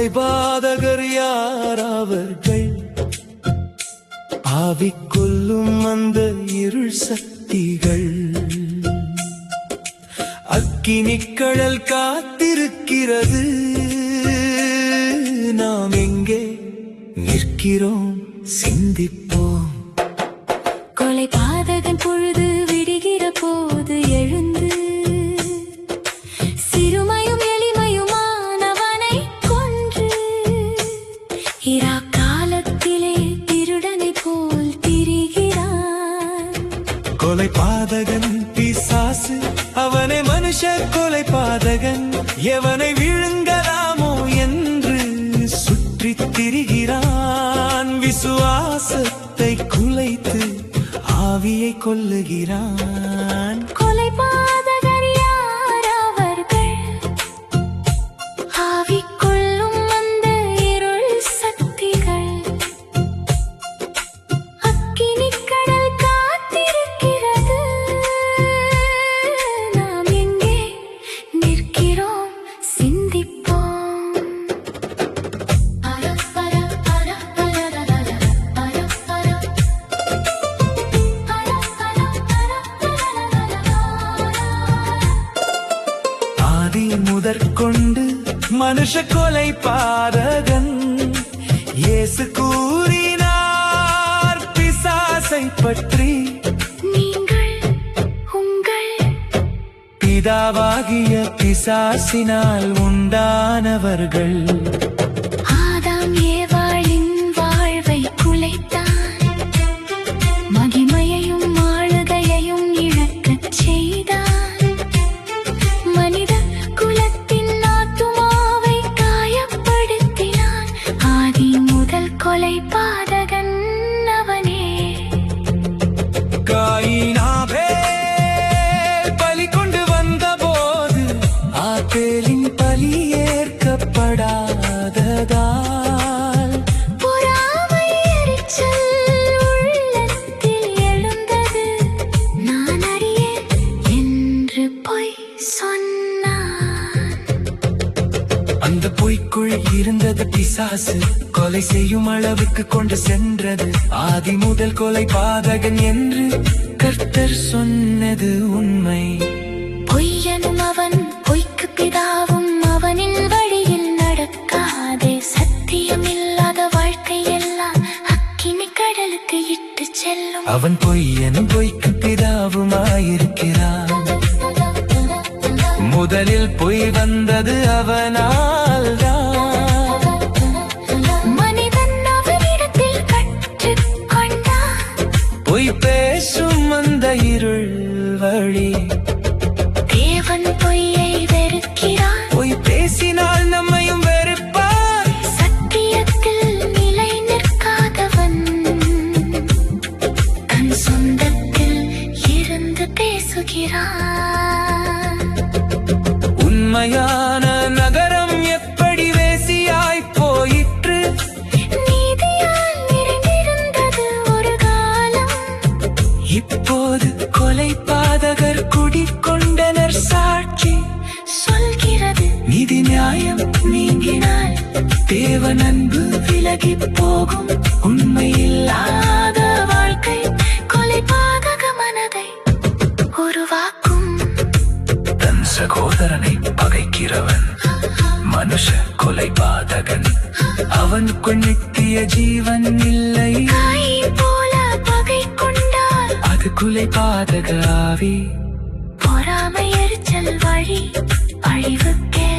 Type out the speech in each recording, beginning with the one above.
கொலைபாதகர் யாரவர்கள்? ஆவி கொல்லும் அந்த இருள் சக்திகள். அக்கினிக்கடல் காத்திருக்கிறது, நாம் எங்கே நிற்கிறோம்? சிந்திப்போம். கொலைபாதகன் பொழுது விடுகிற போது எழுந்து சிறுமையும் எளிமையுமானவனை கொன்று இரா காலத்திலே திருடனை போல் திரிகிறான். கொலைபாதகன் பிசாசு, அவனை மனுஷ கொலைபாதகன். எவனை விழுங்கலாமோ என்று சுற்றித் திரிகிறான். விசுவாசத்தை குலைத்து ஆவியை கொல்லுகிறான். கொலைபாதகர் யாரவர்கள்? ஆவி கொல்லும் அந்த இருள் சக்திகள். அக்கினிக்கடல் காத்திருக்கிறது, நாம் எங்கே நிற்கிறோம்? சிந்திப்போம். ஆதி முதற்கொண்டு மனுஷ கொலைபாதகன். இயேசு கூறினார் பிசாசை பற்றி, நீங்கள் உங்கள் பிதாவாகிய பிசாசினால் உண்டானவர்கள். ஆதாம் ஏவாளின் வாழ்வை குலைத்தான், மகிமையையும் ஆளுகையையும் இழக்கச் செய்தான். மனித குலத்தின் ஆத்துமாவை காயப்படுத்தினான். ஆதி முதல் கொலைபாதகன் அவனே. காயின் ஆபேல் பலி கொண்டு வந்த போது ஆபேலின் பலி ஏற்கப்படாததால் பொறாமை எரிச்சல் உள்ளத்தில் எழுந்தது. நான் அறியேன் என்று பொய் சொன்னான். அந்த பொய்க்குள் இருந்தது பிசாசு, கொலை செய்யும் அளவுக்கு கொண்டு சென்றது. ஆதி முதல் கொலைபாதகன் என்று கர்த்தர் சொன்னது உண்மை. பொய்யனும் அவன், பொய்க்கு பிதாவும் அவனின் வழியில் நடக்காதே. சத்தியம் இல்லாத வாழ்க்கை எல்லாம் அக்கினி கடலுக்கு இட்டு செல்லும். அவன் பொய்யனும் பொய்க்கு பிதாவுமாயிருக்கிறான். முதலில் பொய் வந்தது அவனால் தான். மனிதன் அவனிடத்தில் கற்றுக்கொண்டான். பொய் பேசும் அந்த இருள் வழி. தேவன் பொய்யை வெறுக்கிறான். பொய் பேசினால் நம்மையும் வெறுப்பார். சத்தியத்தில் நிலை நிற்காதவன் தன் சொந்தத்தில் இருந்து பேசுகிறான். உண்மையான நகரம் எப்படி வேசியாய் போயிற்று? நீதியால் நிறைந்திருந்தது ஒரு காலம். இப்போது கொலைபாதகர் குடிக்கொண்டனர். சாட்சி சொல்கிறது, நீதி நியாயம் நீங்கினால் தேவன் அன்பு விலகி போகும். உண்மை இல்லாத வாழ்க்கை கொலைபாதக மனதை உருவாக்கும். தன் சகோதரனை பகைக்கிறவன் மனுஷ கொலைபாதகன். அவனுக்குள் நித்திய ஜீவன் இல்லை. காயை போல பகை கொண்டால் அது கொலைபாதக ஆவி. பொறாமை எரிச்சல் வழி அழிவுக்கே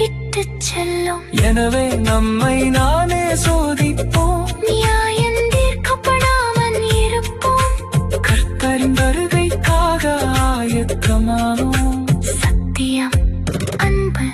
இட்டுச் செல்லும். எனவே நம்மை நானே சோதிப்போம், நியாயம் தீர்க்கப்படாமல் இருப்போம். கர்த்தரின் வருகைக்காக ஆயத்தமானோம். சத்தியம், அன்பு,